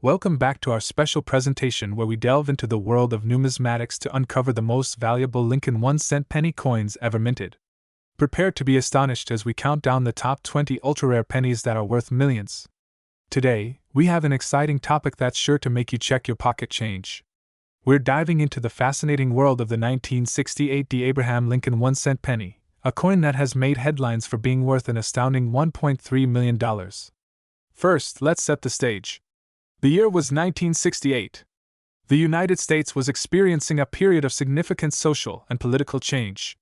Welcome back to our special presentation where we delve into the world of numismatics to uncover the most valuable Lincoln 1-cent penny coins ever minted. Prepare to be astonished as we count down the top 20 ultra-rare pennies that are worth millions. Today, we have an exciting topic that's sure to make you check your pocket change. We're diving into the fascinating world of the 1968 Abraham Lincoln 1-cent penny, a coin that has made headlines for being worth an astounding $1.3 million. First, let's set the stage. The year was 1968. The United States was experiencing a period of significant social and political change.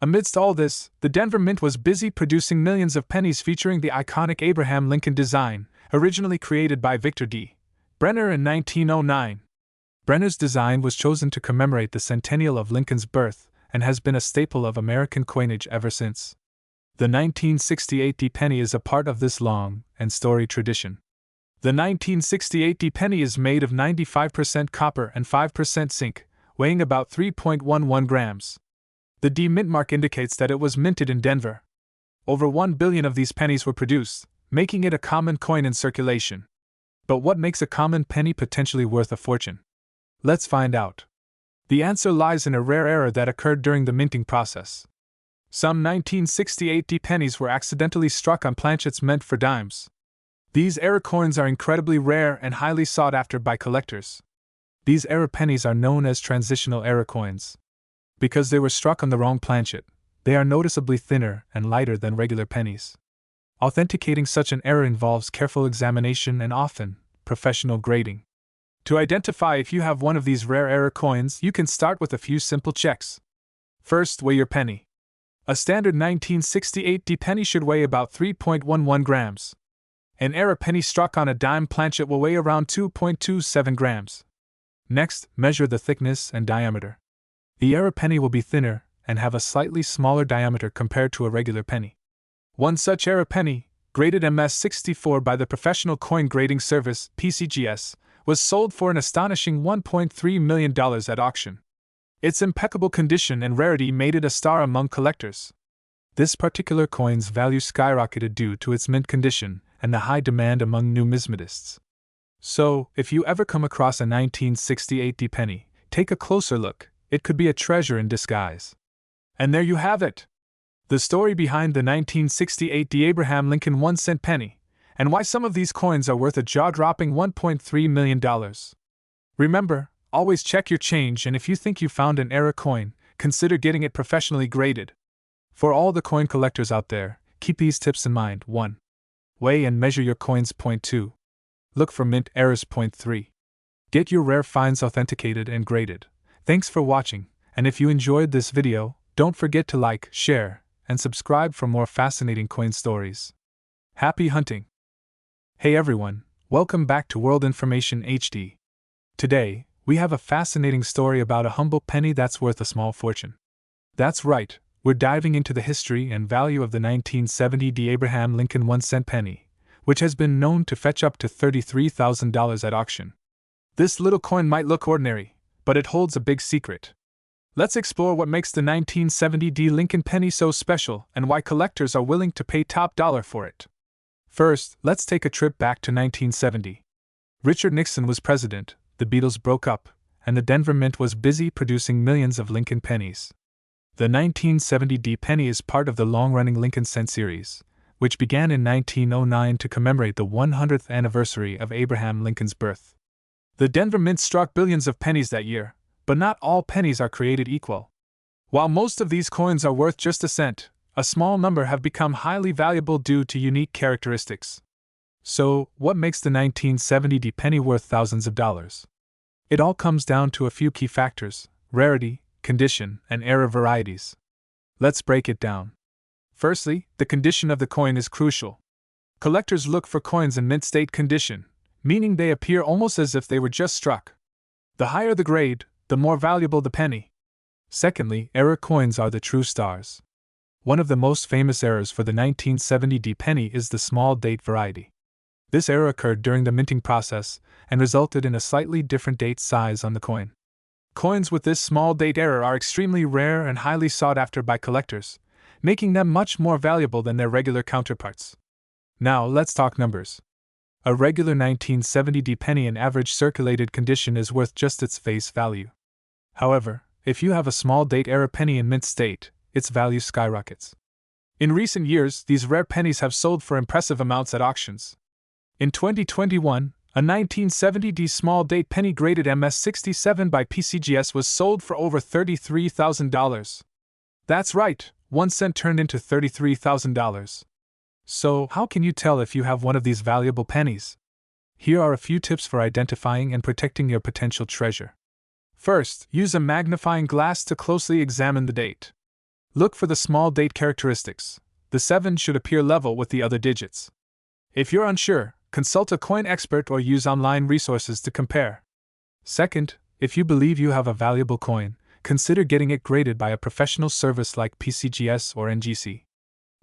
Amidst all this, the Denver Mint was busy producing millions of pennies featuring the iconic Abraham Lincoln design, originally created by Victor D. Brenner in 1909. Brenner's design was chosen to commemorate the centennial of Lincoln's birth and has been a staple of American coinage ever since. The 1968 penny is a part of this long and storied tradition. The 1968 penny is made of 95% copper and 5% zinc, weighing about 3.11 grams. The D mint mark indicates that it was minted in Denver. Over 1 billion of these pennies were produced, making it a common coin in circulation. But what makes a common penny potentially worth a fortune? Let's find out. The answer lies in a rare error that occurred during the minting process. Some 1968 pennies were accidentally struck on planchets meant for dimes. These error coins are incredibly rare and highly sought after by collectors. These error pennies are known as transitional error coins. Because they were struck on the wrong planchet, they are noticeably thinner and lighter than regular pennies. Authenticating such an error involves careful examination and often professional grading. To identify if you have one of these rare error coins, you can start with a few simple checks. First, weigh your penny. A standard 1968 penny should weigh about 3.11 grams. An error penny struck on a dime planchet will weigh around 2.27 grams. Next, measure the thickness and diameter. The error penny will be thinner and have a slightly smaller diameter compared to a regular penny. One such error penny, graded MS64 by the Professional Coin Grading Service (PCGS), was sold for an astonishing $1.3 million at auction. Its impeccable condition and rarity made it a star among collectors. This particular coin's value skyrocketed due to its mint condition and the high demand among numismatists. So, if you ever come across a 1968 penny, take a closer look. It could be a treasure in disguise. And there you have it! The story behind the 1968 Abraham Lincoln 1-cent penny, and why some of these coins are worth a jaw-dropping $1.3 million. Remember, always check your change, and if you think you found an error coin, consider getting it professionally graded. For all the coin collectors out there, keep these tips in mind. 1. Weigh and measure your coins. 2. Look for mint errors. 3. Get your rare finds authenticated and graded. Thanks for watching, and if you enjoyed this video, don't forget to like, share, and subscribe for more fascinating coin stories. Happy hunting! Hey everyone, welcome back to World Information HD. Today, we have a fascinating story about a humble penny that's worth a small fortune. That's right. We're diving into the history and value of the 1970 Abraham Lincoln 1-cent penny, which has been known to fetch up to $33,000 at auction. This little coin might look ordinary, but it holds a big secret. Let's explore what makes the 1970 Lincoln penny so special and why collectors are willing to pay top dollar for it. First, let's take a trip back to 1970. Richard Nixon was president, the Beatles broke up, and the Denver Mint was busy producing millions of Lincoln pennies. The 1970 penny is part of the long-running Lincoln cent series, which began in 1909 to commemorate the 100th anniversary of Abraham Lincoln's birth. The Denver Mint struck billions of pennies that year, but not all pennies are created equal. While most of these coins are worth just a cent, a small number have become highly valuable due to unique characteristics. So, what makes the 1970 penny worth thousands of dollars? It all comes down to a few key factors: rarity, condition, and error varieties. Let's break it down. Firstly, the condition of the coin is crucial. Collectors look for coins in mint state condition, meaning they appear almost as if they were just struck. The higher the grade, the more valuable the penny. Secondly, error coins are the true stars. One of the most famous errors for the 1970 penny is the small date variety. This error occurred during the minting process and resulted in a slightly different date size on the coin. Coins with this small date error are extremely rare and highly sought after by collectors, making them much more valuable than their regular counterparts. Now let's talk numbers. A regular 1970 penny in average circulated condition is worth just its face value. However, if you have a small date-era penny in mint state, its value skyrockets. In recent years, these rare pennies have sold for impressive amounts at auctions. In 2021, a 1970 small date penny graded MS67 by PCGS was sold for over $33,000. That's right, 1 cent turned into $33,000. So, how can you tell if you have one of these valuable pennies? Here are a few tips for identifying and protecting your potential treasure. First, use a magnifying glass to closely examine the date. Look for the small date characteristics. The 7 should appear level with the other digits. If you're unsure, consult a coin expert or use online resources to compare. Second, if you believe you have a valuable coin, consider getting it graded by a professional service like PCGS or NGC.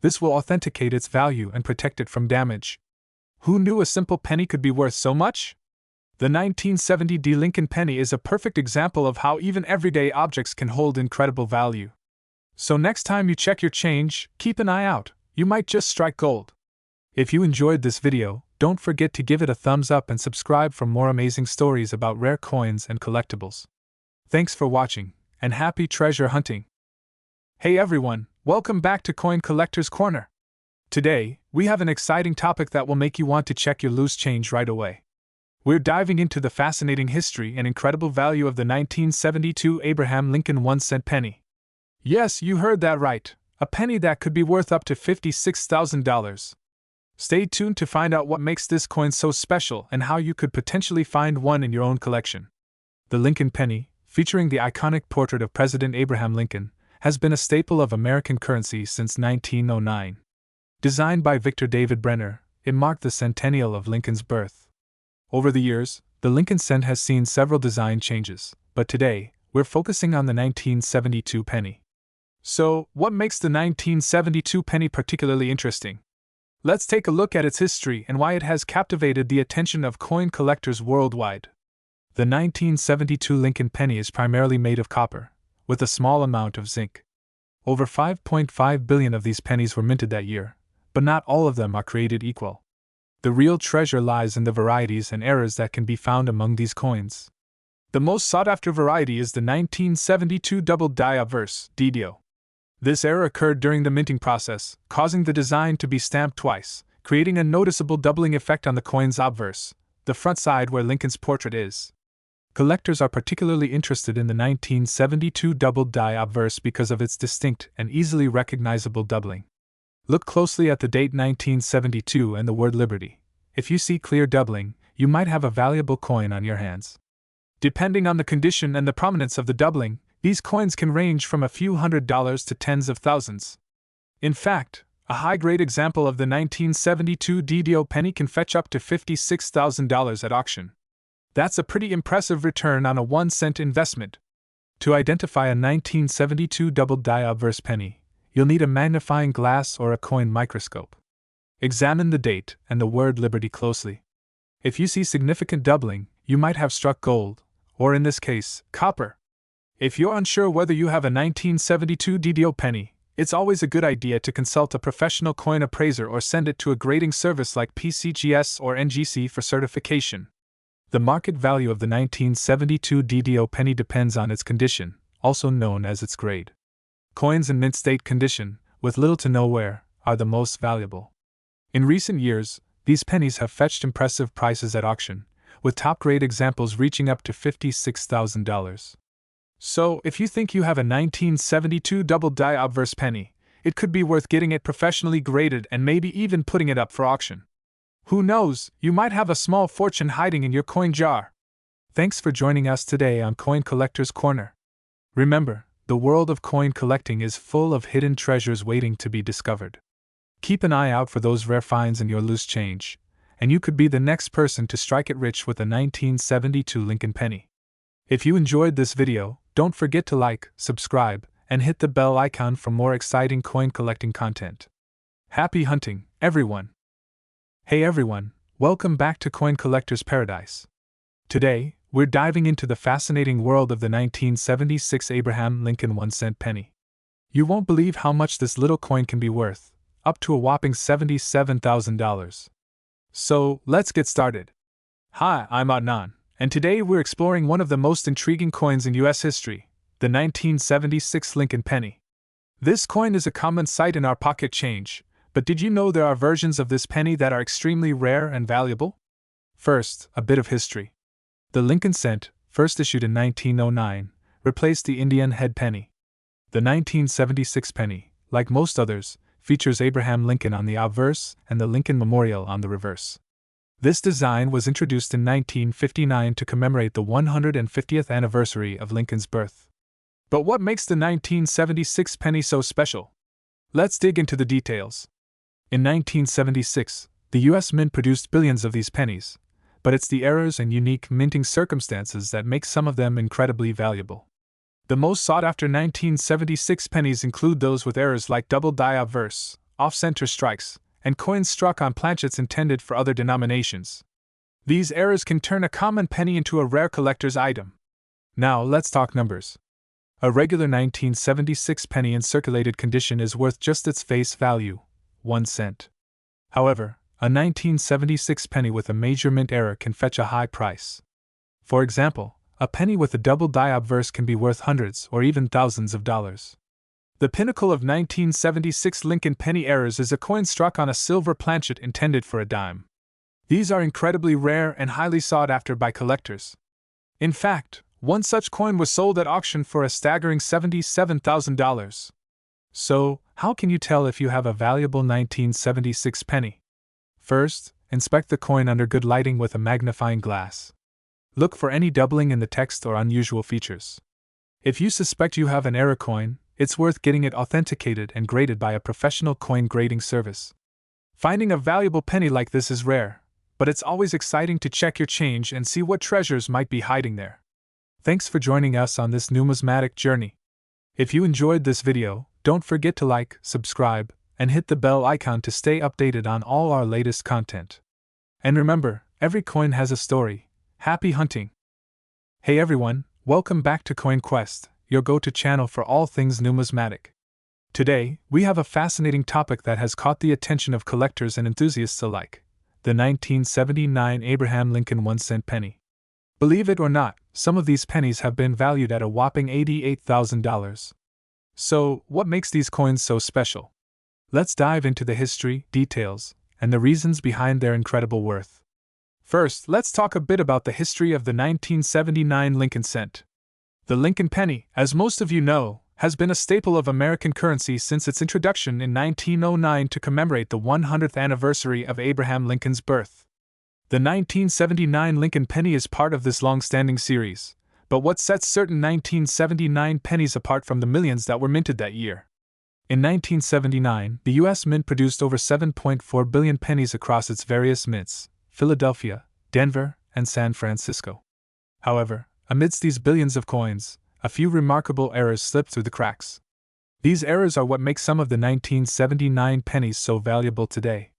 This will authenticate its value and protect it from damage. Who knew a simple penny could be worth so much? The 1970 Lincoln penny is a perfect example of how even everyday objects can hold incredible value. So next time you check your change, keep an eye out, you might just strike gold. If you enjoyed this video, don't forget to give it a thumbs up and subscribe for more amazing stories about rare coins and collectibles. Thanks for watching, and happy treasure hunting! Hey everyone, welcome back to Coin Collector's Corner. Today, we have an exciting topic that will make you want to check your loose change right away. We're diving into the fascinating history and incredible value of the 1972 Abraham Lincoln 1-cent penny. Yes, you heard that right, a penny that could be worth up to $56,000. Stay tuned to find out what makes this coin so special and how you could potentially find one in your own collection. The Lincoln penny, featuring the iconic portrait of President Abraham Lincoln, has been a staple of American currency since 1909. Designed by Victor David Brenner, it marked the centennial of Lincoln's birth. Over the years, the Lincoln cent has seen several design changes, but today, we're focusing on the 1972 penny. So, what makes the 1972 penny particularly interesting? Let's take a look at its history and why it has captivated the attention of coin collectors worldwide. The 1972 Lincoln penny is primarily made of copper, with a small amount of zinc. Over 5.5 billion of these pennies were minted that year, but not all of them are created equal. The real treasure lies in the varieties and eras that can be found among these coins. The most sought-after variety is the 1972 double die obverse (DDO). This error occurred during the minting process, causing the design to be stamped twice, creating a noticeable doubling effect on the coin's obverse, the front side where Lincoln's portrait is. Collectors are particularly interested in the 1972 double die obverse because of its distinct and easily recognizable doubling. Look closely at the date 1972 and the word Liberty. If you see clear doubling, you might have a valuable coin on your hands. Depending on the condition and the prominence of the doubling, these coins can range from a few $100s to tens of thousands. In fact, a high-grade example of the 1972 DDO penny can fetch up to $56,000 at auction. That's a pretty impressive return on a 1-cent investment. To identify a 1972 double die obverse penny, you'll need a magnifying glass or a coin microscope. Examine the date and the word Liberty closely. If you see significant doubling, you might have struck gold, or in this case, copper. If you're unsure whether you have a 1972 DDO penny, it's always a good idea to consult a professional coin appraiser or send it to a grading service like PCGS or NGC for certification. The market value of the 1972 DDO penny depends on its condition, also known as its grade. Coins in mint state condition, with little to no wear, are the most valuable. In recent years, these pennies have fetched impressive prices at auction, with top-grade examples reaching up to $56,000. So, if you think you have a 1972 double die obverse penny, it could be worth getting it professionally graded and maybe even putting it up for auction. Who knows, you might have a small fortune hiding in your coin jar. Thanks for joining us today on Coin Collector's Corner. Remember, the world of coin collecting is full of hidden treasures waiting to be discovered. Keep an eye out for those rare finds in your loose change, and you could be the next person to strike it rich with a 1972 Lincoln penny. If you enjoyed this video, don't forget to like, subscribe, and hit the bell icon for more exciting coin collecting content. Happy hunting, everyone! Hey everyone, welcome back to Coin Collector's Paradise. Today, we're diving into the fascinating world of the 1976 Abraham Lincoln 1-cent penny. You won't believe how much this little coin can be worth, up to a whopping $77,000. So, let's get started. Hi, I'm Adnan, and today we're exploring one of the most intriguing coins in US history, the 1976 Lincoln penny. This coin is a common sight in our pocket change, but did you know there are versions of this penny that are extremely rare and valuable? First, a bit of history. The Lincoln cent, first issued in 1909, replaced the Indian head penny. The 1976 penny, like most others, features Abraham Lincoln on the obverse and the Lincoln Memorial on the reverse. This design was introduced in 1959 to commemorate the 150th anniversary of Lincoln's birth. But what makes the 1976 penny so special? Let's dig into the details. In 1976, the U.S. Mint produced billions of these pennies, but it's the errors and unique minting circumstances that make some of them incredibly valuable. The most sought-after 1976 pennies include those with errors like double die obverse, off-center strikes, and coins struck on planchets intended for other denominations. These errors can turn a common penny into a rare collector's item. Now, let's talk numbers. A regular 1976 penny in circulated condition is worth just its face value, 1 cent. However, a 1976 penny with a major mint error can fetch a high price. For example, a penny with a double die obverse can be worth hundreds or even thousands of dollars. The pinnacle of 1976 Lincoln penny errors is a coin struck on a silver planchet intended for a dime. These are incredibly rare and highly sought after by collectors. In fact, one such coin was sold at auction for a staggering $77,000. So, how can you tell if you have a valuable 1976 penny? First, inspect the coin under good lighting with a magnifying glass. Look for any doubling in the text or unusual features. If you suspect you have an error coin, it's worth getting it authenticated and graded by a professional coin grading service. Finding a valuable penny like this is rare, but it's always exciting to check your change and see what treasures might be hiding there. Thanks for joining us on this numismatic journey. If you enjoyed this video, don't forget to like, subscribe, and hit the bell icon to stay updated on all our latest content. And remember, every coin has a story. Happy hunting! Hey everyone, welcome back to CoinQuest, your go-to channel for all things numismatic. Today, we have a fascinating topic that has caught the attention of collectors and enthusiasts alike: the 1979 Abraham Lincoln 1-cent penny. Believe it or not, some of these pennies have been valued at a whopping $88,000. So, what makes these coins so special? Let's dive into the history, details, and the reasons behind their incredible worth. First, let's talk a bit about the history of the 1979 Lincoln cent. The Lincoln penny, as most of you know, has been a staple of American currency since its introduction in 1909 to commemorate the 100th anniversary of Abraham Lincoln's birth. The 1979 Lincoln penny is part of this long-standing series, but what sets certain 1979 pennies apart from the millions that were minted that year? In 1979, the U.S. Mint produced over 7.4 billion pennies across its various mints: Philadelphia, Denver, and San Francisco. However, amidst these billions of coins, a few remarkable errors slipped through the cracks. These errors are what make some of the 1979 pennies so valuable today.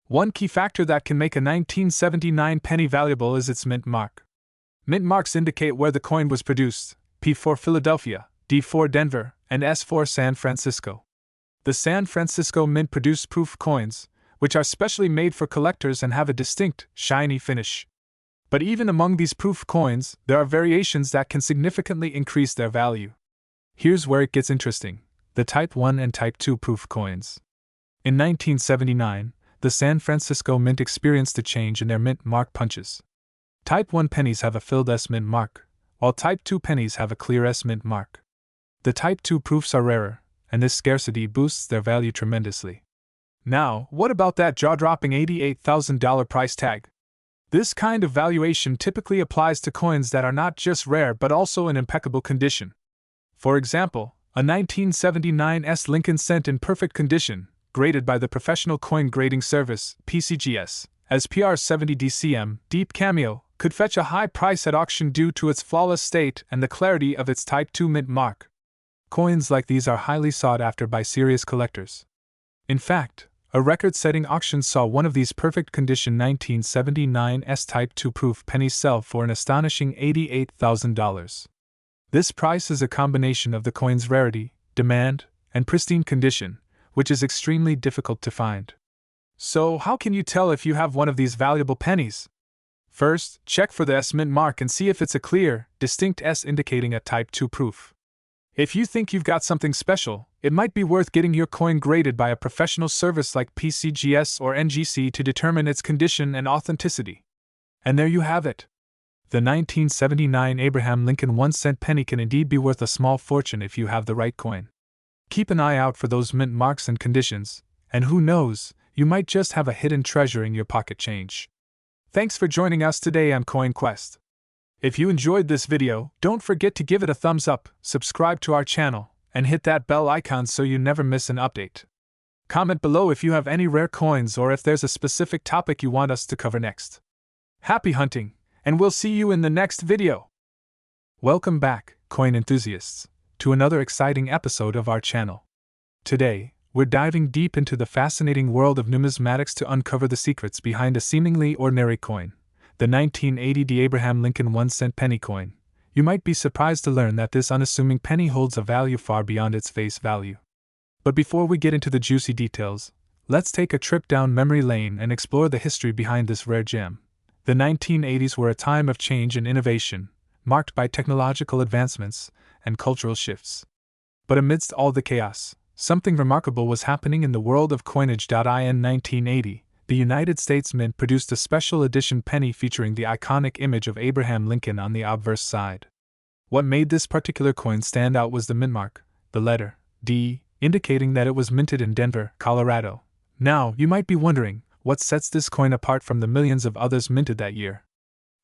One key factor that can make a 1979 penny valuable is its mint mark. Mint marks indicate where the coin was produced: P for Philadelphia, D for Denver, and S for San Francisco. The San Francisco Mint produced proof coins, which are specially made for collectors and have a distinct, shiny finish. But even among these proof coins, there are variations that can significantly increase their value. Here's where it gets interesting: the Type 1 and Type 2 proof coins. In 1979, the San Francisco Mint experienced a change in their mint mark punches. Type 1 pennies have a filled S mint mark, while Type 2 pennies have a clear S mint mark. The Type 2 proofs are rarer, and this scarcity boosts their value tremendously. Now, what about that jaw-dropping $88,000 price tag? This kind of valuation typically applies to coins that are not just rare but also in impeccable condition. For example, a 1979 S Lincoln cent in perfect condition, graded by the professional coin grading service, PCGS, as PR70 DCM, Deep Cameo, could fetch a high price at auction due to its flawless state and the clarity of its Type 2 mint mark. Coins like these are highly sought after by serious collectors. In fact, a record-setting auction saw one of these perfect condition 1979 S Type 2 proof pennies sell for an astonishing $88,000. This price is a combination of the coin's rarity, demand, and pristine condition, which is extremely difficult to find. So, how can you tell if you have one of these valuable pennies? First, check for the S mint mark and see if it's a clear, distinct S indicating a Type 2 proof. If you think you've got something special, it might be worth getting your coin graded by a professional service like PCGS or NGC to determine its condition and authenticity. And there you have it. The 1979 Abraham Lincoln 1-cent penny can indeed be worth a small fortune if you have the right coin. Keep an eye out for those mint marks and conditions, and who knows, you might just have a hidden treasure in your pocket change. Thanks for joining us today on Coin Quest. If you enjoyed this video, don't forget to give it a thumbs up, subscribe to our channel, and hit that bell icon so you never miss an update. Comment below if you have any rare coins or if there's a specific topic you want us to cover next. Happy hunting, and we'll see you in the next video. Welcome back, coin enthusiasts, to another exciting episode of our channel. Today, we're diving deep into the fascinating world of numismatics to uncover the secrets behind a seemingly ordinary coin, the 1980 Abraham Lincoln 1-cent penny coin. You might be surprised to learn that this unassuming penny holds a value far beyond its face value. But before we get into the juicy details, let's take a trip down memory lane and explore the history behind this rare gem. The 1980s were a time of change and innovation, marked by technological advancements and cultural shifts. But amidst all the chaos, something remarkable was happening in the world of coinage. In 1980, the United States Mint produced a special edition penny featuring the iconic image of Abraham Lincoln on the obverse side. What made this particular coin stand out was the mint mark, the letter D, indicating that it was minted in Denver, Colorado. Now, you might be wondering, what sets this coin apart from the millions of others minted that year?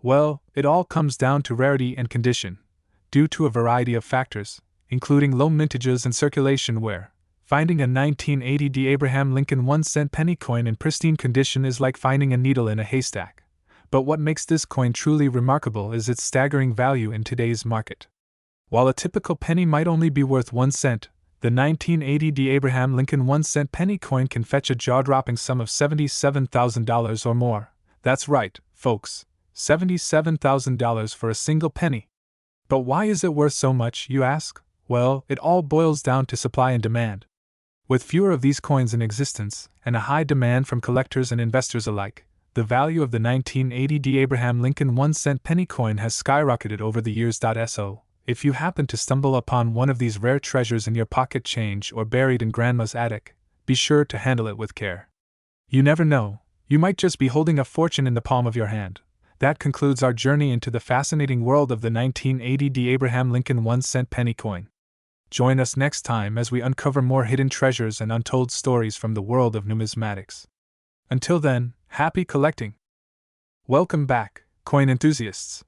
Well, it all comes down to rarity and condition, due to a variety of factors, including low mintages and circulation wear. Finding a 1980 Abraham Lincoln 1-cent penny coin in pristine condition is like finding a needle in a haystack. But what makes this coin truly remarkable is its staggering value in today's market. While a typical penny might only be worth 1 cent, the 1980 Abraham Lincoln 1-cent penny coin can fetch a jaw-dropping sum of $77,000 or more. That's right, folks, $77,000 for a single penny. But why is it worth so much, you ask? Well, it all boils down to supply and demand. With fewer of these coins in existence, and a high demand from collectors and investors alike, the value of the 1980 Abraham Lincoln 1-cent penny coin has skyrocketed over the years. So, if you happen to stumble upon one of these rare treasures in your pocket change or buried in grandma's attic, be sure to handle it with care. You never know, you might just be holding a fortune in the palm of your hand. That concludes our journey into the fascinating world of the 1980 Abraham Lincoln 1-cent penny coin. Join us next time as we uncover more hidden treasures and untold stories from the world of numismatics. Until then, happy collecting! Welcome back, coin enthusiasts!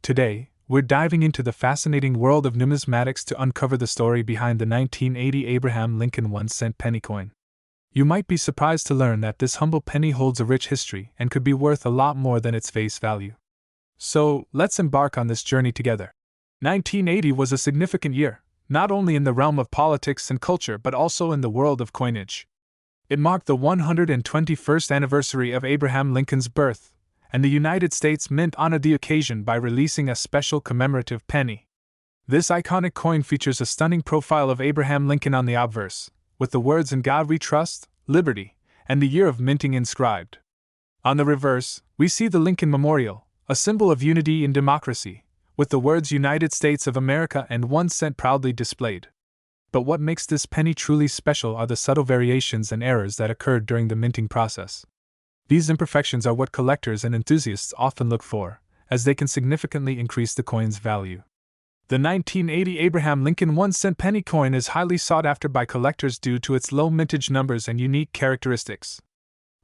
Today, we're diving into the fascinating world of numismatics to uncover the story behind the 1980 Abraham Lincoln 1-cent penny coin. You might be surprised to learn that this humble penny holds a rich history and could be worth a lot more than its face value. So, let's embark on this journey together. 1980 was a significant year, not only in the realm of politics and culture but also in the world of coinage. It marked the 121st anniversary of Abraham Lincoln's birth, and the United States Mint honored the occasion by releasing a special commemorative penny. This iconic coin features a stunning profile of Abraham Lincoln on the obverse, with the words "In God We Trust, Liberty," and the year of minting inscribed. On the reverse, we see the Lincoln Memorial, a symbol of unity and democracy, with the words United States of America and 1 cent proudly displayed. But what makes this penny truly special are the subtle variations and errors that occurred during the minting process. These imperfections are what collectors and enthusiasts often look for, as they can significantly increase the coin's value. The 1980 Abraham Lincoln 1-cent penny coin is highly sought after by collectors due to its low mintage numbers and unique characteristics.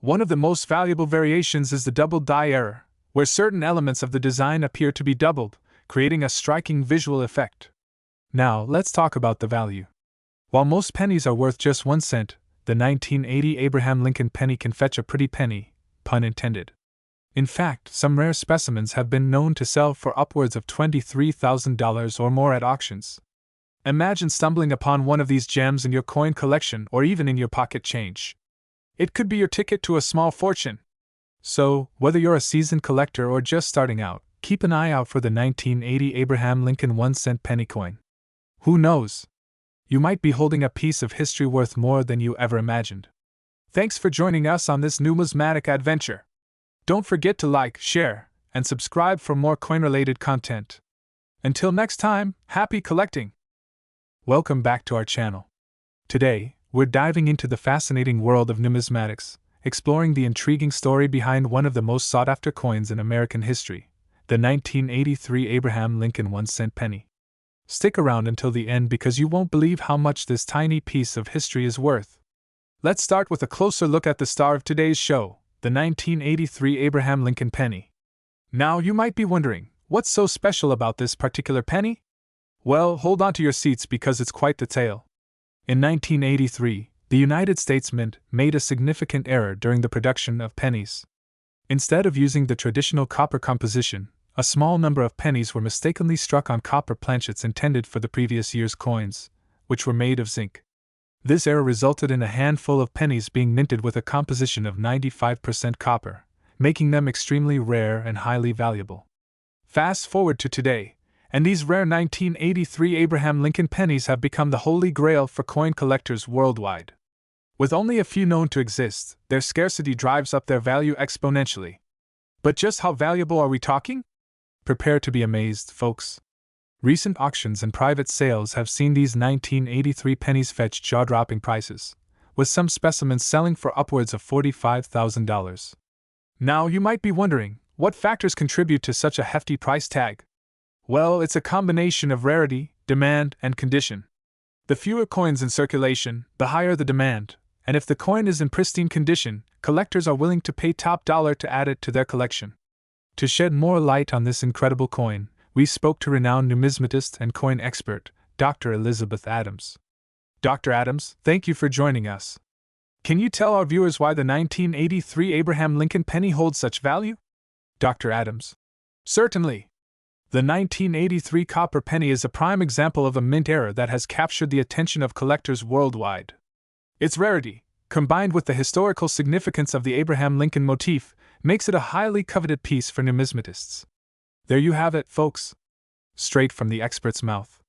One of the most valuable variations is the double die error, where certain elements of the design appear to be doubled, creating a striking visual effect. Now, let's talk about the value. While most pennies are worth just 1 cent, the 1980 Abraham Lincoln penny can fetch a pretty penny, pun intended. In fact, some rare specimens have been known to sell for upwards of $23,000 or more at auctions. Imagine stumbling upon one of these gems in your coin collection or even in your pocket change. It could be your ticket to a small fortune. So, whether you're a seasoned collector or just starting out, keep an eye out for the 1980 Abraham Lincoln 1-cent penny coin. Who knows? You might be holding a piece of history worth more than you ever imagined. Thanks for joining us on this numismatic adventure. Don't forget to like, share, and subscribe for more coin-related content. Until next time, happy collecting! Welcome back to our channel. Today, we're diving into the fascinating world of numismatics, exploring the intriguing story behind one of the most sought-after coins in American history, the 1983 Abraham Lincoln 1-cent penny. Stick around until the end because you won't believe how much this tiny piece of history is worth. Let's start with a closer look at the star of today's show, the 1983 Abraham Lincoln penny. Now you might be wondering, what's so special about this particular penny? Well, hold on to your seats because it's quite the tale. In 1983, the United States Mint made a significant error during the production of pennies. Instead of using the traditional copper composition, a small number of pennies were mistakenly struck on copper planchets intended for the previous year's coins, which were made of zinc. This error resulted in a handful of pennies being minted with a composition of 95% copper, making them extremely rare and highly valuable. Fast forward to today, and these rare 1983 Abraham Lincoln pennies have become the holy grail for coin collectors worldwide. With only a few known to exist, their scarcity drives up their value exponentially. But just how valuable are we talking? Prepare to be amazed, folks. Recent auctions and private sales have seen these 1983 pennies fetch jaw-dropping prices, with some specimens selling for upwards of $45,000. Now you might be wondering, what factors contribute to such a hefty price tag? Well, it's a combination of rarity, demand, and condition. The fewer coins in circulation, the higher the demand, and if the coin is in pristine condition, collectors are willing to pay top dollar to add it to their collection. To shed more light on this incredible coin, we spoke to renowned numismatist and coin expert, Dr. Elizabeth Adams. Dr. Adams, thank you for joining us. Can you tell our viewers why the 1983 Abraham Lincoln penny holds such value? Dr. Adams. Certainly. The 1983 copper penny is a prime example of a mint error that has captured the attention of collectors worldwide. Its rarity, combined with the historical significance of the Abraham Lincoln motif, makes it a highly coveted piece for numismatists. There you have it, folks. Straight from the expert's mouth.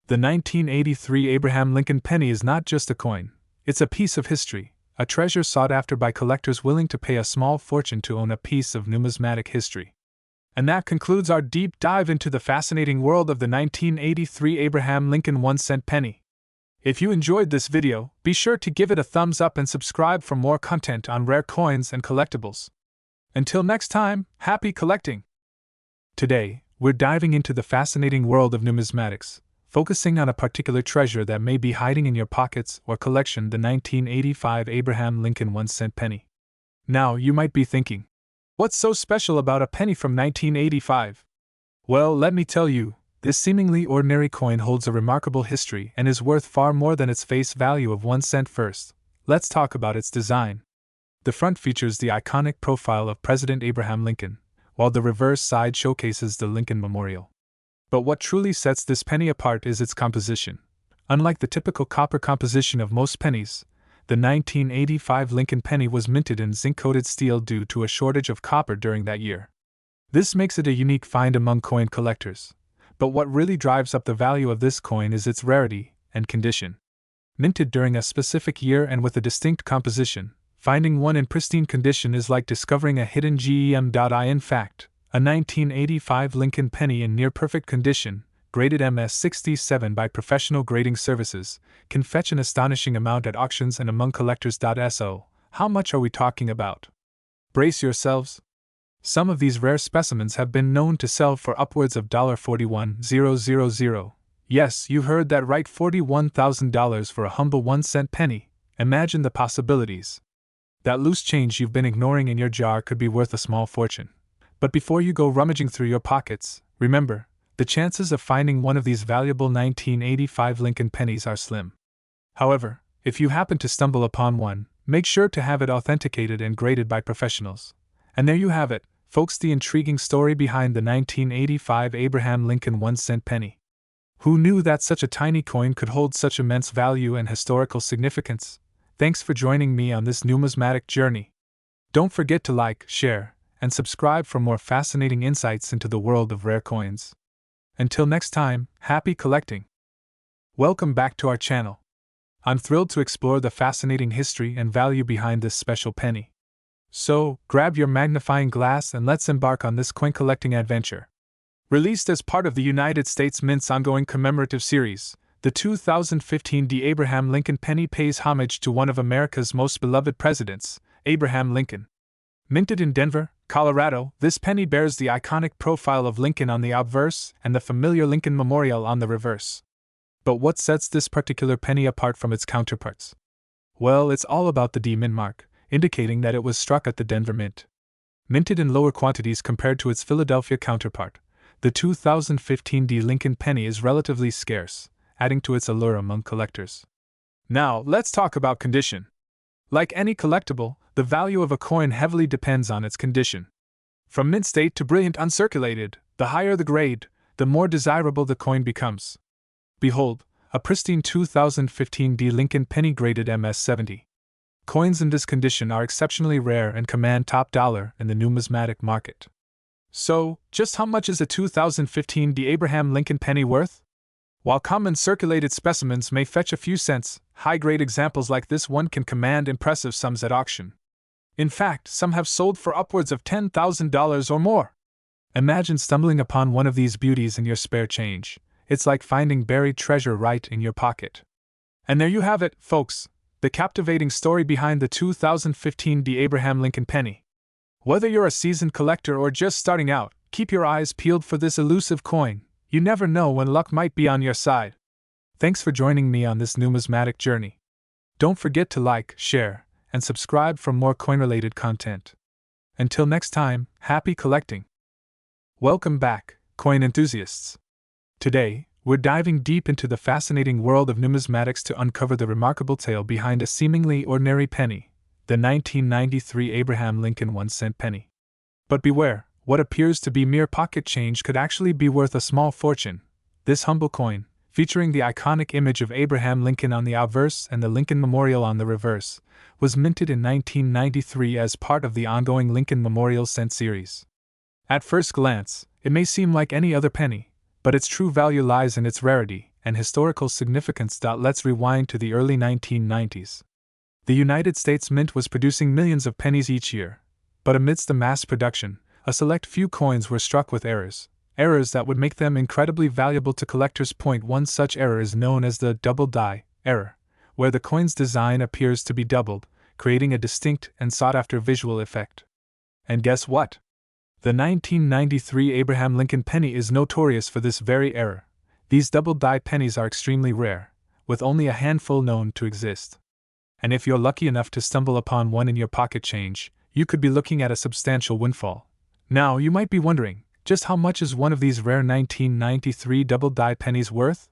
The 1983 Abraham Lincoln penny is not just a coin, it's a piece of history, a treasure sought after by collectors willing to pay a small fortune to own a piece of numismatic history. And that concludes our deep dive into the fascinating world of the 1983 Abraham Lincoln 1-cent penny. If you enjoyed this video, be sure to give it a thumbs up and subscribe for more content on rare coins and collectibles. Until next time, happy collecting! Today, we're diving into the fascinating world of numismatics, focusing on a particular treasure that may be hiding in your pockets or collection, the 1985 Abraham Lincoln 1-cent penny. Now, you might be thinking, what's so special about a penny from 1985? Well, let me tell you, this seemingly ordinary coin holds a remarkable history and is worth far more than its face value of 1 cent. First, let's talk about its design. The front features the iconic profile of President Abraham Lincoln, while the reverse side showcases the Lincoln Memorial. But what truly sets this penny apart is its composition. Unlike the typical copper composition of most pennies, the 1985 Lincoln penny was minted in zinc-coated steel due to a shortage of copper during that year. This makes it a unique find among coin collectors. But what really drives up the value of this coin is its rarity and condition. Minted during a specific year and with a distinct composition, finding one in pristine condition is like discovering a hidden gem. In fact, a 1985 Lincoln penny in near-perfect condition, graded MS67 by professional grading services, can fetch an astonishing amount at auctions and among collectors. So, how much are we talking about? Brace yourselves. Some of these rare specimens have been known to sell for upwards of $41,000. Yes, you heard that right, $41,000 for a humble 1-cent penny. Imagine the possibilities. That loose change you've been ignoring in your jar could be worth a small fortune. But before you go rummaging through your pockets, remember, the chances of finding one of these valuable 1985 Lincoln pennies are slim. However, if you happen to stumble upon one, make sure to have it authenticated and graded by professionals. And there you have it, folks, the intriguing story behind the 1985 Abraham Lincoln 1-cent penny. Who knew that such a tiny coin could hold such immense value and historical significance? Thanks for joining me on this numismatic journey. Don't forget to like, share, and subscribe for more fascinating insights into the world of rare coins. Until next time, happy collecting! Welcome back to our channel. I'm thrilled to explore the fascinating history and value behind this special penny. So, grab your magnifying glass and let's embark on this coin collecting adventure. Released as part of the United States Mint's ongoing commemorative series, the 2015 D. Abraham Lincoln penny pays homage to one of America's most beloved presidents, Abraham Lincoln. Minted in Denver, Colorado, this penny bears the iconic profile of Lincoln on the obverse and the familiar Lincoln Memorial on the reverse. But what sets this particular penny apart from its counterparts? Well, it's all about the D mint mark, indicating that it was struck at the Denver Mint. Minted in lower quantities compared to its Philadelphia counterpart, the 2015 D. Lincoln penny is relatively scarce, adding to its allure among collectors. Now, let's talk about condition. Like any collectible, the value of a coin heavily depends on its condition. From mint state to brilliant uncirculated, the higher the grade, the more desirable the coin becomes. Behold, a pristine 2015 D. Lincoln penny graded MS-70. Coins in this condition are exceptionally rare and command top dollar in the numismatic market. So, just how much is a 2015 D. Abraham Lincoln penny worth? While common circulated specimens may fetch a few cents, high-grade examples like this one can command impressive sums at auction. In fact, some have sold for upwards of $10,000 or more. Imagine stumbling upon one of these beauties in your spare change. It's like finding buried treasure right in your pocket. And there you have it, folks, the captivating story behind the 2015 D. Abraham Lincoln penny. Whether you're a seasoned collector or just starting out, keep your eyes peeled for this elusive coin. You never know when luck might be on your side. Thanks for joining me on this numismatic journey. Don't forget to like, share, and subscribe for more coin-related content. Until next time, happy collecting. Welcome back, coin enthusiasts. Today, we're diving deep into the fascinating world of numismatics to uncover the remarkable tale behind a seemingly ordinary penny, the 1993 Abraham Lincoln 1-cent penny. But beware, what appears to be mere pocket change could actually be worth a small fortune. This humble coin, featuring the iconic image of Abraham Lincoln on the obverse and the Lincoln Memorial on the reverse, was minted in 1993 as part of the ongoing Lincoln Memorial Cent series. At first glance, it may seem like any other penny, but its true value lies in its rarity and historical significance. Let's rewind to the early 1990s. The United States Mint was producing millions of pennies each year, but amidst the mass production, a select few coins were struck with errors that would make them incredibly valuable to collectors. One such error is known as the double die error, where the coin's design appears to be doubled, creating a distinct and sought-after visual effect. And guess what? The 1993 Abraham Lincoln penny is notorious for this very error. These double die pennies are extremely rare, with only a handful known to exist. And if you're lucky enough to stumble upon one in your pocket change, you could be looking at a substantial windfall. Now, you might be wondering, just how much is one of these rare 1993 double-die pennies worth?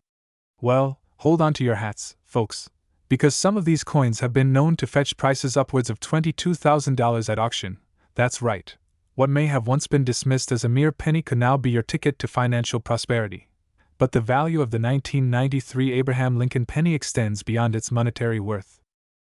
Well, hold on to your hats, folks, because some of these coins have been known to fetch prices upwards of $22,000 at auction. That's right. What may have once been dismissed as a mere penny could now be your ticket to financial prosperity. But the value of the 1993 Abraham Lincoln penny extends beyond its monetary worth.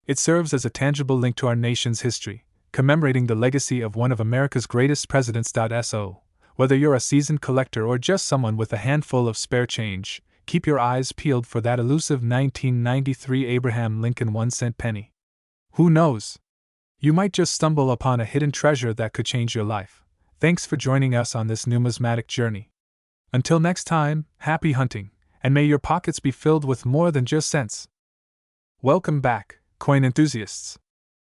It serves as a tangible link to our nation's history, commemorating the legacy of one of America's greatest presidents. So, whether you're a seasoned collector or just someone with a handful of spare change, keep your eyes peeled for that elusive 1993 Abraham Lincoln 1-cent penny. Who knows? You might just stumble upon a hidden treasure that could change your life. Thanks for joining us on this numismatic journey. Until next time, happy hunting, and may your pockets be filled with more than just cents. Welcome back, coin enthusiasts.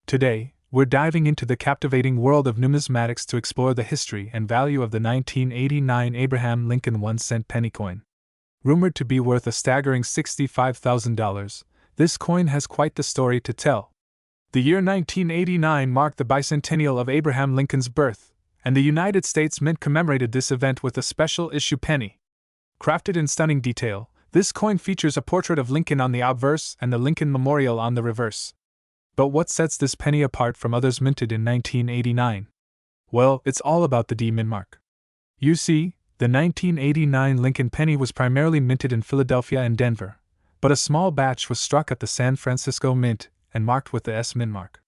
Today, we're diving into the captivating world of numismatics to explore the history and value of the 1989 Abraham Lincoln 1-cent penny coin. Rumored to be worth a staggering $65,000, this coin has quite the story to tell. The year 1989 marked the bicentennial of Abraham Lincoln's birth, and the United States Mint commemorated this event with a special issue penny. Crafted in stunning detail, this coin features a portrait of Lincoln on the obverse and the Lincoln Memorial on the reverse. But what sets this penny apart from others minted in 1989? Well, it's all about the D mint mark. You see, the 1989 Lincoln penny was primarily minted in Philadelphia and Denver, but a small batch was struck at the San Francisco Mint and marked with the S mint mark.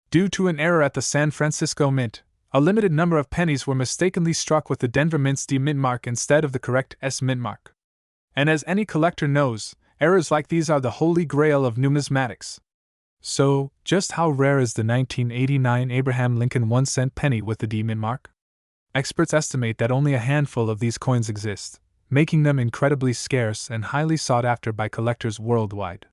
Due to an error at the San Francisco Mint, a limited number of pennies were mistakenly struck with the Denver Mint's D mint mark instead of the correct S mint mark. And as any collector knows, Errors like these are the holy grail of numismatics. So, just how rare is the 1989 Abraham Lincoln 1-cent penny with the D mint mark? Experts estimate that only a handful of these coins exist, making them incredibly scarce and highly sought after by collectors worldwide.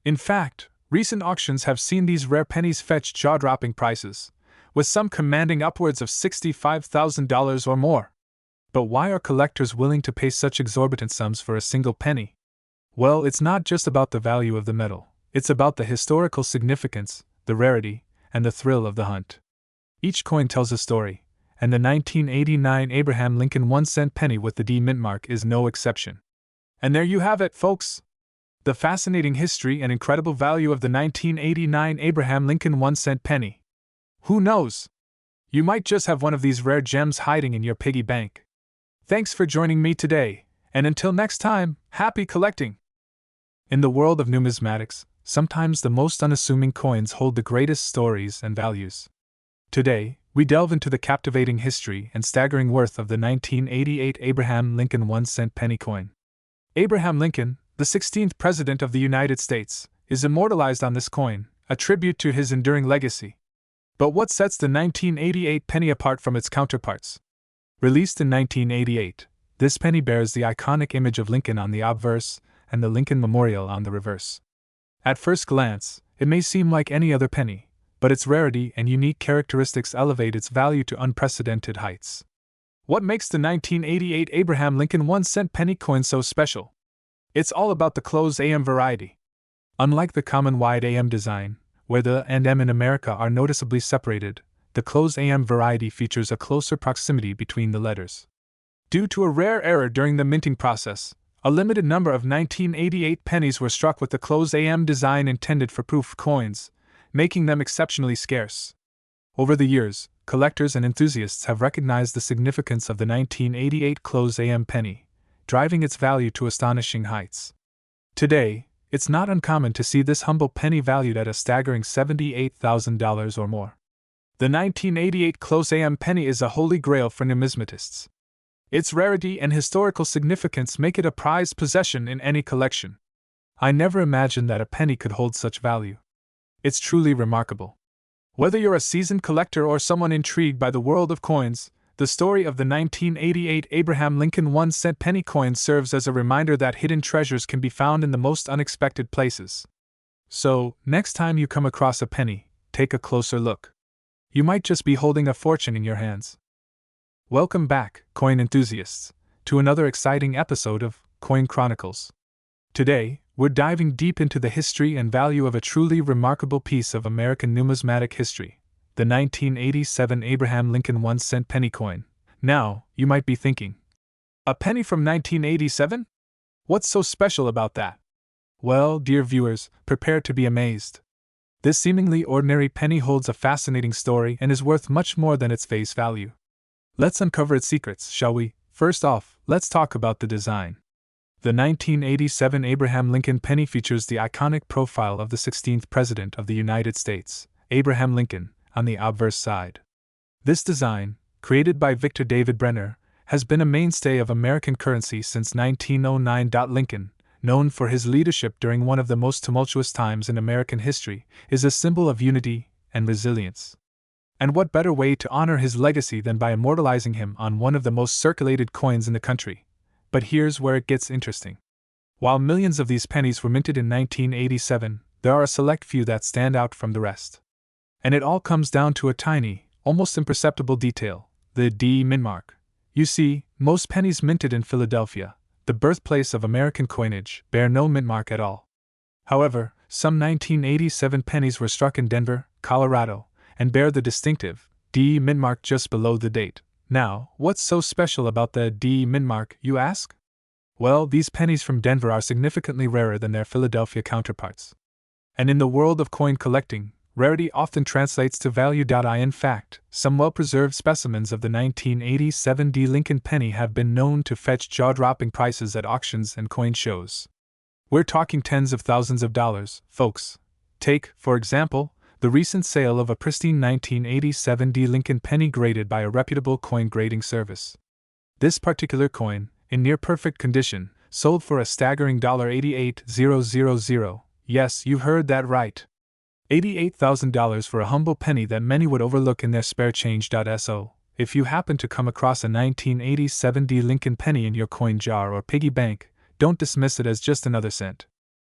In fact, recent auctions have seen these rare pennies fetch jaw-dropping prices, with some commanding upwards of $65,000 or more. But why are collectors willing to pay such exorbitant sums for a single penny? Well, it's not just about the value of the metal, it's about the historical significance, the rarity, and the thrill of the hunt. Each coin tells a story, and the 1989 Abraham Lincoln 1-cent penny with the D mint mark is no exception. And there you have it, folks! The fascinating history and incredible value of the 1989 Abraham Lincoln 1-cent penny. Who knows? You might just have one of these rare gems hiding in your piggy bank. Thanks for joining me today, and until next time, happy collecting! In the world of numismatics, sometimes the most unassuming coins hold the greatest stories and values. Today, we delve into the captivating history and staggering worth of the 1988 Abraham Lincoln 1-cent penny coin. Abraham Lincoln, the 16th President of the United States, is immortalized on this coin, a tribute to his enduring legacy. But what sets the 1988 penny apart from its counterparts? Released in 1988, this penny bears the iconic image of Lincoln on the obverse and the Lincoln Memorial on the reverse. At first glance, it may seem like any other penny, but its rarity and unique characteristics elevate its value to unprecedented heights. What makes the 1988 Abraham Lincoln 1-cent penny coin so special? It's all about the closed AM variety. Unlike the common wide AM design, where the and M in America are noticeably separated, the closed AM variety features a closer proximity between the letters. Due to a rare error during the minting process, a limited number of 1988 pennies were struck with the closed AM design intended for proof coins, making them exceptionally scarce. Over the years, collectors and enthusiasts have recognized the significance of the 1988 closed AM penny, driving its value to astonishing heights. Today, it's not uncommon to see this humble penny valued at a staggering $78,000 or more. The 1988 closed AM penny is a holy grail for numismatists. Its rarity and historical significance make it a prized possession in any collection. I never imagined that a penny could hold such value. It's truly remarkable. Whether you're a seasoned collector or someone intrigued by the world of coins, the story of the 1988 Abraham Lincoln 1-cent penny coin serves as a reminder that hidden treasures can be found in the most unexpected places. So, next time you come across a penny, take a closer look. You might just be holding a fortune in your hands. Welcome back, coin enthusiasts, to another exciting episode of Coin Chronicles. Today, we're diving deep into the history and value of a truly remarkable piece of American numismatic history, the 1987 Abraham Lincoln 1-cent penny coin. Now, you might be thinking, a penny from 1987? What's so special about that? Well, dear viewers, prepare to be amazed. This seemingly ordinary penny holds a fascinating story and is worth much more than its face value. Let's uncover its secrets, shall we? First off, let's talk about the design. The 1987 Abraham Lincoln penny features the iconic profile of the 16th President of the United States, Abraham Lincoln, on the obverse side. This design, created by Victor David Brenner, has been a mainstay of American currency since 1909. Lincoln, known for his leadership during one of the most tumultuous times in American history, is a symbol of unity and resilience. And what better way to honor his legacy than by immortalizing him on one of the most circulated coins in the country? But here's where it gets interesting. While millions of these pennies were minted in 1987, there are a select few that stand out from the rest. And it all comes down to a tiny, almost imperceptible detail, the D mint mark. You see, most pennies minted in Philadelphia, the birthplace of American coinage, bear no mint mark at all. However, some 1987 pennies were struck in Denver, Colorado, and bear the distinctive D mint mark just below the date. Now, what's so special about the D mint mark, you ask? Well, these pennies from Denver are significantly rarer than their Philadelphia counterparts. And in the world of coin collecting, rarity often translates to value. In fact, some well-preserved specimens of the 1987 D Lincoln penny have been known to fetch jaw-dropping prices at auctions and coin shows. We're talking tens of thousands of dollars, folks. Take, for example, the recent sale of a pristine 1987 D Lincoln penny graded by a reputable coin grading service. This particular coin, in near-perfect condition, sold for a staggering $88,000. Yes, you heard that right. $88,000 for a humble penny that many would overlook in their spare change. So, if you happen to come across a 1987 Lincoln penny in your coin jar or piggy bank, don't dismiss it as just another cent.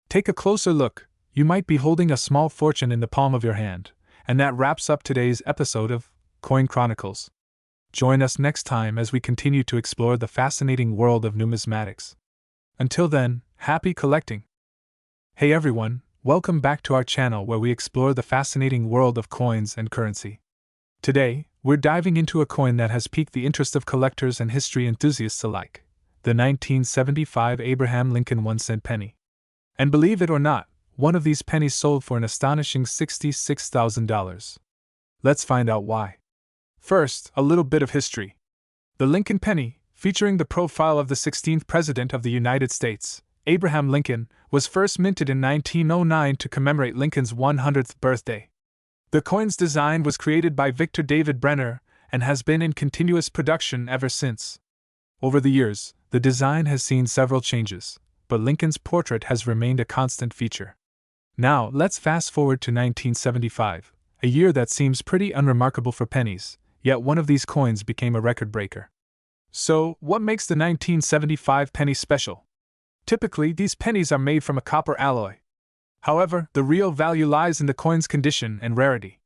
Take a closer look. You might be holding a small fortune in the palm of your hand. And that wraps up today's episode of Coin Chronicles. Join us next time as we continue to explore the fascinating world of numismatics. Until then, happy collecting! Hey everyone, welcome back to our channel where we explore the fascinating world of coins and currency. Today, we're diving into a coin that has piqued the interest of collectors and history enthusiasts alike, the 1975 Abraham Lincoln 1-cent penny. And believe it or not, one of these pennies sold for an astonishing $66,000. Let's find out why. First, a little bit of history. The Lincoln penny, featuring the profile of the 16th President of the United States, Abraham Lincoln, was first minted in 1909 to commemorate Lincoln's 100th birthday. The coin's design was created by Victor David Brenner and has been in continuous production ever since. Over the years, the design has seen several changes, but Lincoln's portrait has remained a constant feature. Now, let's fast forward to 1975, a year that seems pretty unremarkable for pennies, yet one of these coins became a record breaker. So, what makes the 1975 penny special? Typically, these pennies are made from a copper alloy. However, the real value lies in the coin's condition and rarity.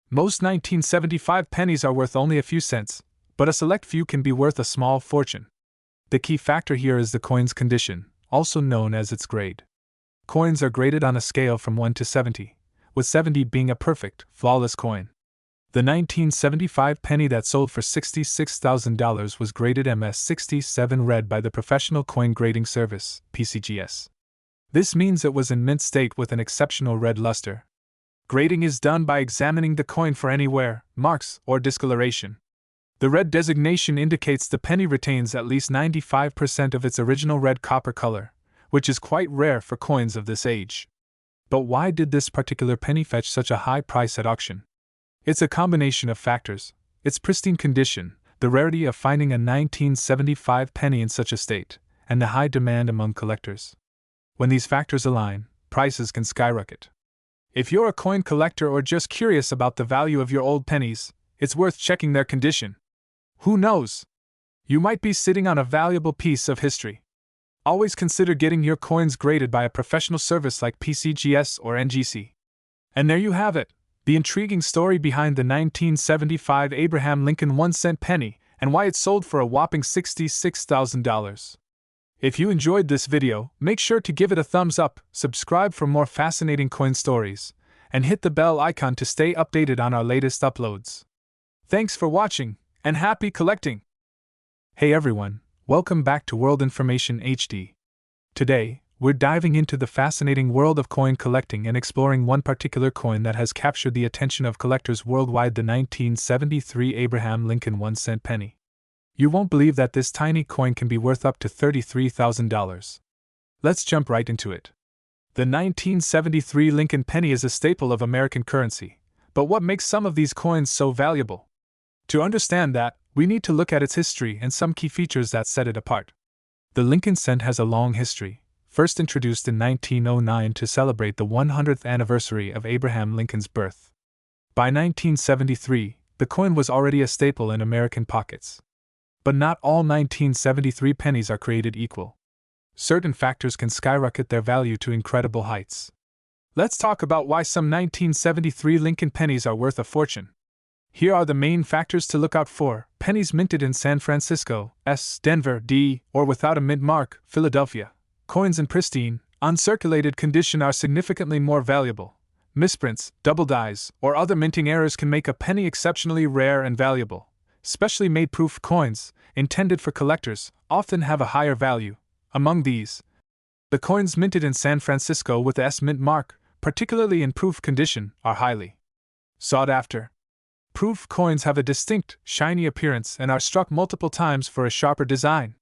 Most 1975 pennies are worth only a few cents, but a select few can be worth a small fortune. The key factor here is the coin's condition, also known as its grade. Coins are graded on a scale from 1 to 70, with 70 being a perfect, flawless coin. The 1975 penny that sold for $66,000 was graded MS67 Red by the Professional Coin Grading Service, PCGS. This means it was in mint state with an exceptional red luster. Grading is done by examining the coin for any wear, marks, or discoloration. The red designation indicates the penny retains at least 95% of its original red copper color, which is quite rare for coins of this age. But why did this particular penny fetch such a high price at auction? It's a combination of factors: its pristine condition, the rarity of finding a 1975 penny in such a state, and the high demand among collectors. When these factors align, prices can skyrocket. If you're a coin collector or just curious about the value of your old pennies, it's worth checking their condition. Who knows? You might be sitting on a valuable piece of history. Always consider getting your coins graded by a professional service like PCGS or NGC. And there you have it, the intriguing story behind the 1975 Abraham Lincoln 1-cent penny and why it sold for a whopping $66,000. If you enjoyed this video, make sure to give it a thumbs up, subscribe for more fascinating coin stories, and hit the bell icon to stay updated on our latest uploads. Thanks for watching, and happy collecting! Hey everyone, welcome back to World Information HD. Today, we're diving into the fascinating world of coin collecting and exploring one particular coin that has captured the attention of collectors worldwide: the 1973 Abraham Lincoln 1-cent penny. You won't believe that this tiny coin can be worth up to $33,000. Let's jump right into it. The 1973 Lincoln penny is a staple of American currency, but what makes some of these coins so valuable? To understand that, we need to look at its history and some key features that set it apart. The Lincoln cent has a long history, first introduced in 1909 to celebrate the 100th anniversary of Abraham Lincoln's birth. By 1973, the coin was already a staple in American pockets. But not all 1973 pennies are created equal. Certain factors can skyrocket their value to incredible heights. Let's talk about why some 1973 Lincoln pennies are worth a fortune. Here are the main factors to look out for: pennies minted in San Francisco, S, Denver, D, or without a mint mark, Philadelphia. Coins in pristine, uncirculated condition are significantly more valuable. Misprints, double dyes, or other minting errors can make a penny exceptionally rare and valuable. Specially made proof coins, intended for collectors, often have a higher value. Among these, the coins minted in San Francisco with the S mint mark, particularly in proof condition, are highly sought after. Proof coins have a distinct, shiny appearance and are struck multiple times for a sharper design.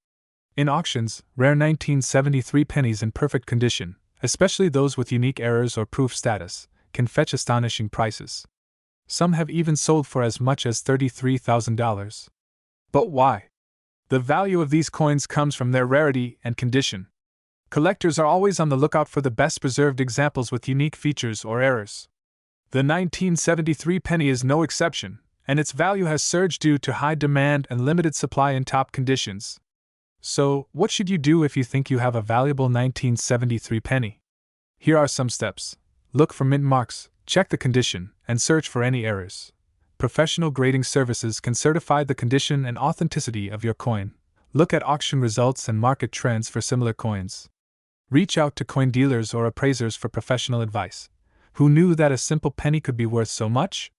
In auctions, rare 1973 pennies in perfect condition, especially those with unique errors or proof status, can fetch astonishing prices. Some have even sold for as much as $33,000. But why? The value of these coins comes from their rarity and condition. Collectors are always on the lookout for the best preserved examples with unique features or errors. The 1973 penny is no exception, and its value has surged due to high demand and limited supply in top conditions. So, what should you do if you think you have a valuable 1973 penny? Here are some steps. Look for mint marks, check the condition, and search for any errors. Professional grading services can certify the condition and authenticity of your coin. Look at auction results and market trends for similar coins. Reach out to coin dealers or appraisers for professional advice. Who knew that a simple penny could be worth so much?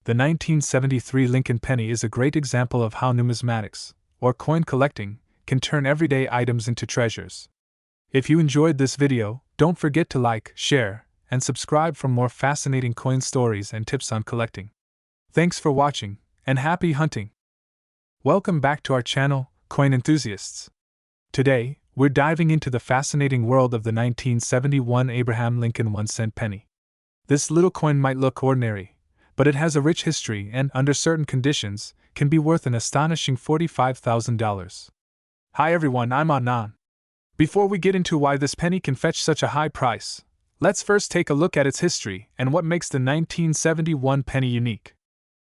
The 1973 Lincoln penny is a great example of how numismatics, or coin collecting, can turn everyday items into treasures. If you enjoyed this video, don't forget to like, share, and subscribe for more fascinating coin stories and tips on collecting. Thanks for watching, and happy hunting! Welcome back to our channel, Coin Enthusiasts. Today, we're diving into the fascinating world of the 1971 Abraham Lincoln 1-cent penny. This little coin might look ordinary, but it has a rich history and, under certain conditions, can be worth an astonishing $45,000. Hi everyone, I'm Adnan. Before we get into why this penny can fetch such a high price, let's first take a look at its history and what makes the 1971 penny unique.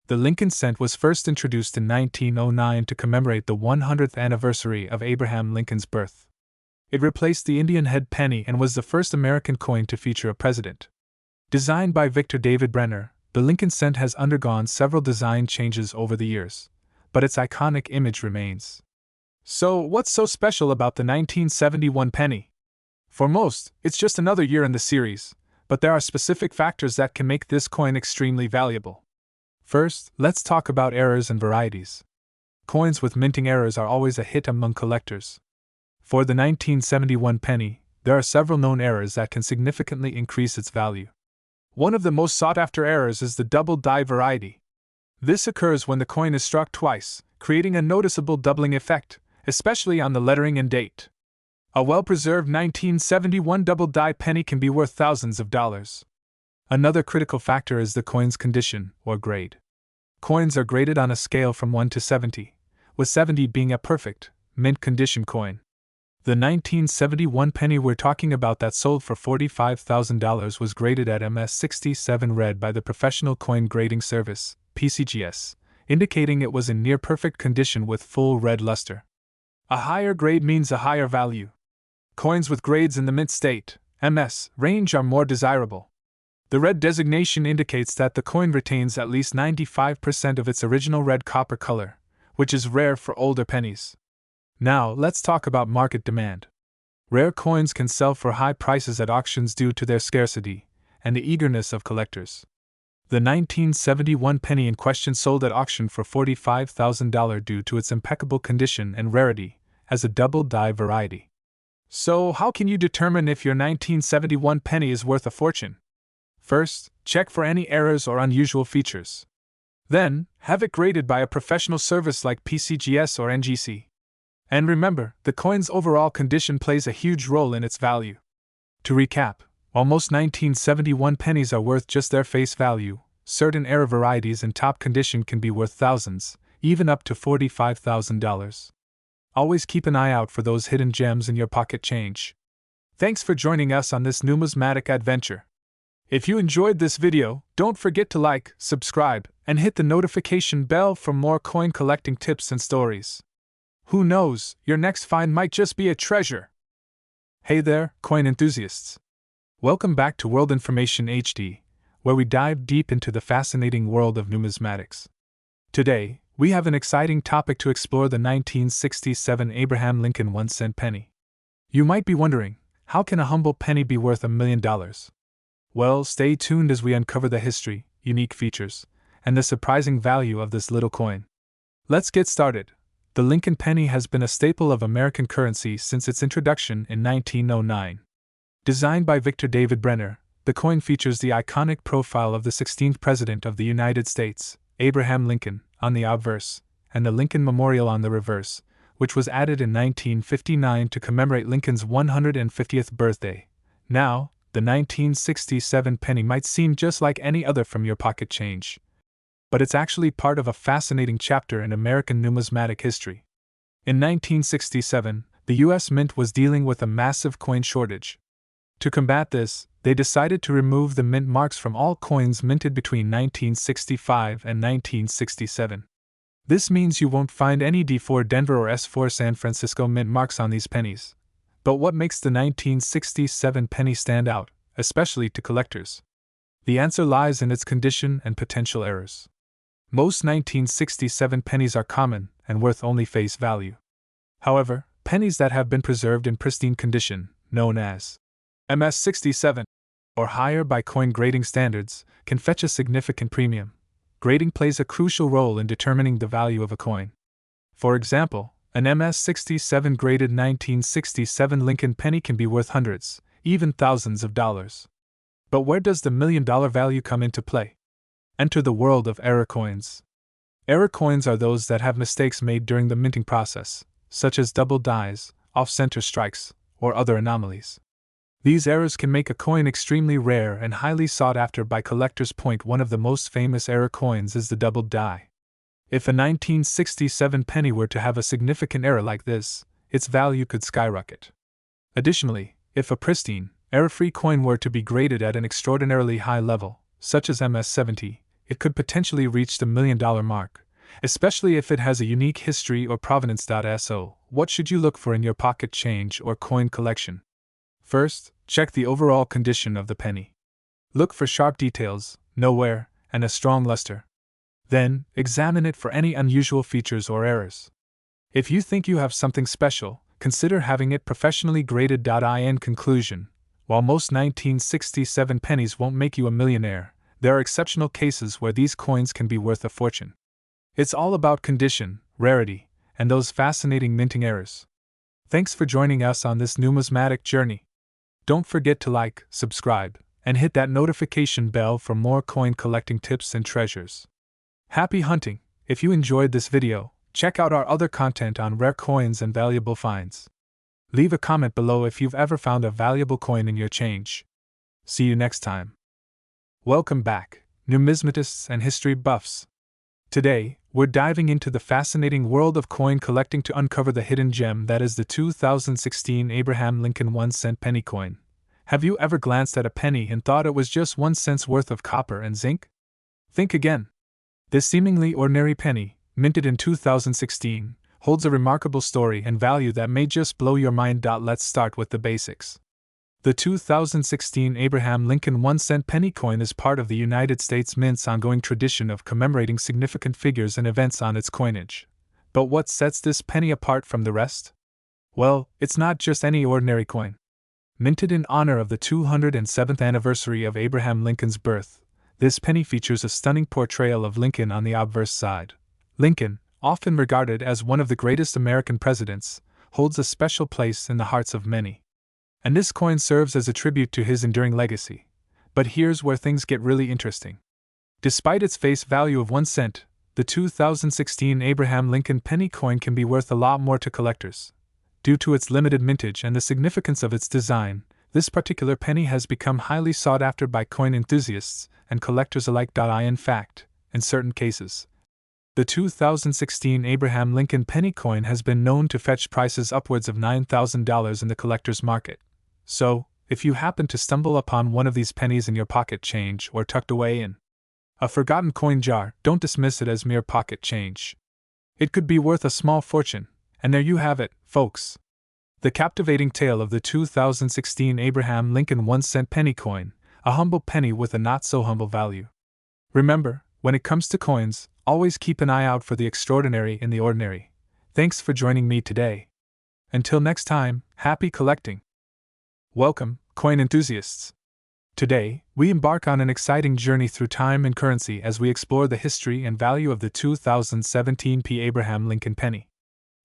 The Lincoln cent was first introduced in 1909 to commemorate the 100th anniversary of Abraham Lincoln's birth. It replaced the Indian head penny and was the first American coin to feature a president. Designed by Victor David Brenner, the Lincoln cent has undergone several design changes over the years, but its iconic image remains. So, what's so special about the 1971 penny? For most, it's just another year in the series, but there are specific factors that can make this coin extremely valuable. First, let's talk about errors and varieties. Coins with minting errors are always a hit among collectors. For the 1971 penny, there are several known errors that can significantly increase its value. One of the most sought-after errors is the double die variety. This occurs when the coin is struck twice, creating a noticeable doubling effect, especially on the lettering and date. A well-preserved 1971 double die penny can be worth thousands of dollars. Another critical factor is the coin's condition, or grade. Coins are graded on a scale from 1 to 70, with 70 being a perfect, mint condition coin. The 1971 penny we're talking about that sold for $45,000 was graded at MS67 red by the Professional Coin Grading Service, PCGS, indicating it was in near-perfect condition with full red luster. A higher grade means a higher value. Coins with grades in the mint state, MS, range are more desirable. The red designation indicates that the coin retains at least 95% of its original red copper color, which is rare for older pennies. Now, let's talk about market demand. Rare coins can sell for high prices at auctions due to their scarcity and the eagerness of collectors. The 1971 penny in question sold at auction for $45,000 due to its impeccable condition and rarity as a double die variety. So, how can you determine if your 1971 penny is worth a fortune? First, check for any errors or unusual features. Then, have it graded by a professional service like PCGS or NGC. And remember, the coin's overall condition plays a huge role in its value. To recap, while most 1971 pennies are worth just their face value, certain error varieties in top condition can be worth thousands, even up to $45,000. Always keep an eye out for those hidden gems in your pocket change. Thanks for joining us on this numismatic adventure. If you enjoyed this video, don't forget to like, subscribe, and hit the notification bell for more coin collecting tips and stories. Who knows, your next find might just be a treasure. Hey there, coin enthusiasts. Welcome back to World Information HD, where we dive deep into the fascinating world of numismatics. Today, we have an exciting topic to explore: the 1967 Abraham Lincoln 1-cent penny. You might be wondering, how can a humble penny be worth $1 million? Well, stay tuned as we uncover the history, unique features, and the surprising value of this little coin. Let's get started. The Lincoln penny has been a staple of American currency since its introduction in 1909. Designed by Victor David Brenner, the coin features the iconic profile of the 16th President of the United States, Abraham Lincoln, on the obverse, and the Lincoln Memorial on the reverse, which was added in 1959 to commemorate Lincoln's 150th birthday. Now, the 1967 penny might seem just like any other from your pocket change, but it's actually part of a fascinating chapter in American numismatic history. In 1967, the U.S. Mint was dealing with a massive coin shortage. To combat this, they decided to remove the mint marks from all coins minted between 1965 and 1967. This means you won't find any D4 Denver or S4 San Francisco mint marks on these pennies. But what makes the 1967 penny stand out, especially to collectors? The answer lies in its condition and potential errors. Most 1967 pennies are common and worth only face value. However, pennies that have been preserved in pristine condition, known as MS67 or higher by coin grading standards, can fetch a significant premium. Grading plays a crucial role in determining the value of a coin. For example, an MS67 graded 1967 Lincoln penny can be worth hundreds, even thousands of dollars. But where does the $1 million value come into play? Enter the world of error coins. Error coins are those that have mistakes made during the minting process, such as double dies, off-center strikes, or other anomalies. These errors can make a coin extremely rare and highly sought after by collectors. One of the most famous error coins is the double die. If a 1967 penny were to have a significant error like this, its value could skyrocket. Additionally, if a pristine, error-free coin were to be graded at an extraordinarily high level, such as MS70, it could potentially reach the $1 million mark, especially if it has a unique history or provenance. So, what should you look for in your pocket change or coin collection? First, check the overall condition of the penny. Look for sharp details, no wear, and a strong luster. Then, examine it for any unusual features or errors. If you think you have something special, consider having it professionally graded. In conclusion, while most 1967 pennies won't make you a millionaire, there are exceptional cases where these coins can be worth a fortune. It's all about condition, rarity, and those fascinating minting errors. Thanks for joining us on this numismatic journey. Don't forget to like, subscribe, and hit that notification bell for more coin collecting tips and treasures. Happy hunting! If you enjoyed this video, check out our other content on rare coins and valuable finds. Leave a comment below if you've ever found a valuable coin in your change. See you next time. Welcome back, numismatists and history buffs. Today, we're diving into the fascinating world of coin collecting to uncover the hidden gem that is the 2016 Abraham Lincoln 1-cent penny coin. Have you ever glanced at a penny and thought it was just 1 cent's worth of copper and zinc? Think again. This seemingly ordinary penny, minted in 2016, holds a remarkable story and value that may just blow your mind. Let's start with the basics. The 2016 Abraham Lincoln 1-cent penny coin is part of the United States Mint's ongoing tradition of commemorating significant figures and events on its coinage. But what sets this penny apart from the rest? Well, it's not just any ordinary coin. Minted in honor of the 207th anniversary of Abraham Lincoln's birth, this penny features a stunning portrayal of Lincoln on the obverse side. Lincoln, often regarded as one of the greatest American presidents, holds a special place in the hearts of many. And this coin serves as a tribute to his enduring legacy. But here's where things get really interesting. Despite its face value of 1 cent, the 2016 Abraham Lincoln penny coin can be worth a lot more to collectors. Due to its limited mintage and the significance of its design, this particular penny has become highly sought after by coin enthusiasts and collectors alike. In fact, in certain cases, the 2016 Abraham Lincoln penny coin has been known to fetch prices upwards of $9,000 in the collector's market. So, if you happen to stumble upon one of these pennies in your pocket change or tucked away in a forgotten coin jar, don't dismiss it as mere pocket change. It could be worth a small fortune, and there you have it, folks. The captivating tale of the 2016 Abraham Lincoln 1-cent penny coin, a humble penny with a not-so-humble value. Remember, when it comes to coins, always keep an eye out for the extraordinary in the ordinary. Thanks for joining me today. Until next time, happy collecting! Welcome, coin enthusiasts! Today, we embark on an exciting journey through time and currency as we explore the history and value of the 2017 Abraham Lincoln penny.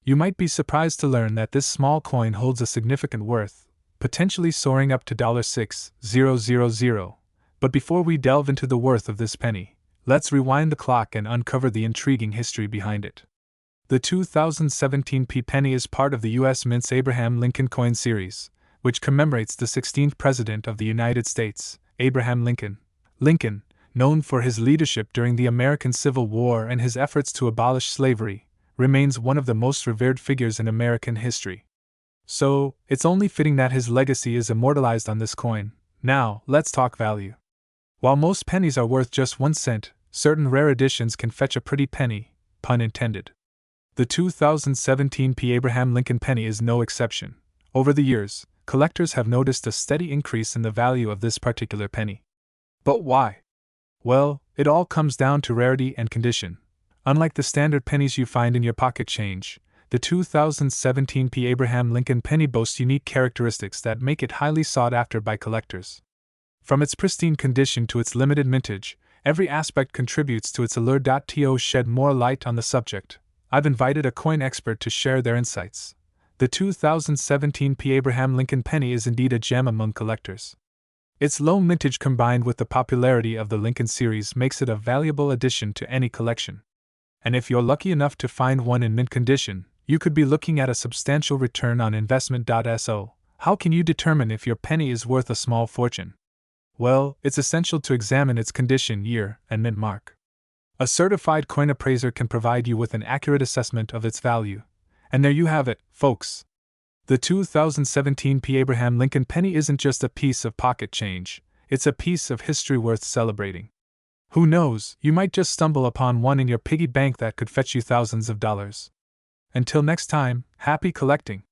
You might be surprised to learn that this small coin holds a significant worth, potentially soaring up to $6,000. But before we delve into the worth of this penny, let's rewind the clock and uncover the intriguing history behind it. The 2017 penny is part of the U.S. Mint's Abraham Lincoln coin series, which commemorates the 16th President of the United States, Abraham Lincoln. Lincoln, known for his leadership during the American Civil War and his efforts to abolish slavery, remains one of the most revered figures in American history. So, it's only fitting that his legacy is immortalized on this coin. Now, let's talk value. While most pennies are worth just 1 cent, certain rare editions can fetch a pretty penny, pun intended. The 2017 P. Abraham Lincoln penny is no exception. Over the years, collectors have noticed a steady increase in the value of this particular penny. But why? Well, it all comes down to rarity and condition. Unlike the standard pennies you find in your pocket change, the 2017 P. Abraham Lincoln penny boasts unique characteristics that make it highly sought after by collectors. From its pristine condition to its limited mintage, every aspect contributes to its allure. To shed more light on the subject, I've invited a coin expert to share their insights. The 2017 P. Abraham Lincoln penny is indeed a gem among collectors. Its low mintage combined with the popularity of the Lincoln series makes it a valuable addition to any collection. And if you're lucky enough to find one in mint condition, you could be looking at a substantial return on investment. So, how can you determine if your penny is worth a small fortune? Well, it's essential to examine its condition, year, and mint mark. A certified coin appraiser can provide you with an accurate assessment of its value. And there you have it, folks. The 2017 P. Abraham Lincoln penny isn't just a piece of pocket change, it's a piece of history worth celebrating. Who knows, you might just stumble upon one in your piggy bank that could fetch you thousands of dollars. Until next time, happy collecting!